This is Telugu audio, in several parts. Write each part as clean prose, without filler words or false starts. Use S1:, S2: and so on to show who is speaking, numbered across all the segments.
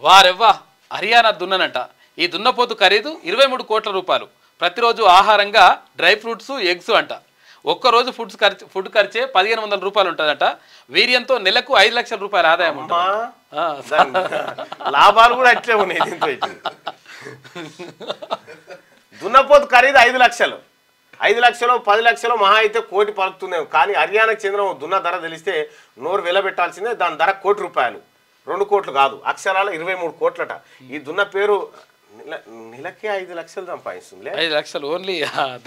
S1: వారెవ్వా హర్యానా దున్ననంట. ఈ దున్నపోతు ఖరీదు 23 కోట్ల రూపాయలు. ప్రతిరోజు ఆహారంగా డ్రై ఫ్రూట్స్, ఎగ్స్ అంట. ఒక్కరోజు ఫుడ్ ఖర్చే 1500 రూపాయలు ఉంటుందట. వీర్యంతో నెలకు 5 లక్షల రూపాయల ఆదాయం ఉంటుంది.
S2: లాభాలు కూడా అట్లే ఉన్నాయి దీంతో. దున్నపోతు ఖరీదు 5 లక్షలు, 5 లక్షలు 10 లక్షలు మహా అయితే కోటి పలుకుతున్నాయి. కానీ హర్యానాకు చెందిన దున్న ధర తెలిస్తే నోరు వెలబెట్టాల్సిందే. దాని ధర ₹1 కోటి, 2 కోట్లు కాదు, అక్షరాల 23 కోట్లట. ఈ దున్న పేరు నెలకే 5 లక్షలు సంపాదిస్తుంది.
S1: 5 లక్షలు ఓన్లీ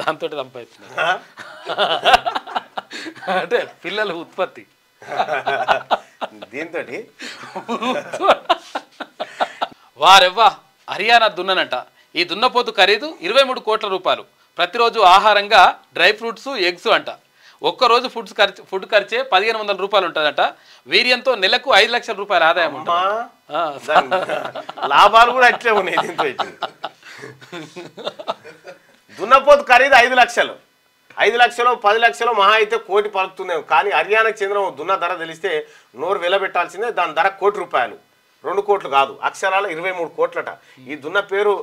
S1: దాంతో సంపాదిస్తుంది. అంటే పిల్లల ఉత్పత్తి
S2: దీంతో.
S1: వారెవ్వా హర్యానా దున్ననంట. ఈ దున్నపోతు ఖరీదు 23 కోట్ల రూపాయలు. ప్రతిరోజు ఆహారంగా డ్రై ఫ్రూట్స్, ఎగ్స్ అంట. ఒక్కరోజు ఫుడ్ ఖర్చే 1500 రూపాయలు ఉంటుందట. వీర్యంతో నెలకు 5 లక్షల రూపాయల ఆదాయం ఉంటుంది.
S2: లాభాలు కూడా అట్లే ఉన్నాయి దీంతో. దున్నపోతు ఖరీదు 5 లక్షలు, 5 లక్షలు 10 లక్షలు మహా అయితే కోటి పలుకుతున్నాయి. కానీ హర్యానాకు చెందిన దున్న ధర తెలిస్తే నోరు వెలబెట్టాల్సిందే. దాని ధర ₹1 కోటి, 2 కోట్లు కాదు, అక్షరాల 23 కోట్లట. ఈ దున్న పేరు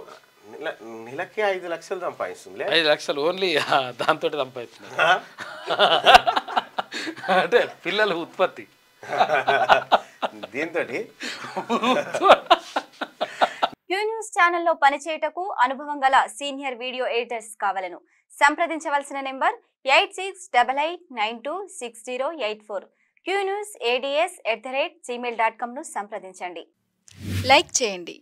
S2: నెలకే 5 లక్షలు సంపాదిస్తుంది.
S1: 5 లక్షలు ఓన్లీ దాంతో సంపాదిస్తుంది. అంటే పిల్లల ఉత్పత్తి
S2: దీంతో.
S3: క్యూ న్యూస్ ఛానల్లో పనిచేయటకు అనుభవం గల సీనియర్ వీడియో ఎడిటర్స్ కావాలను సంప్రదించవలసిన నెంబర్ 8688926084. qnews@gmail.com ను సంప్రదించండి. లైక్ చేయండి.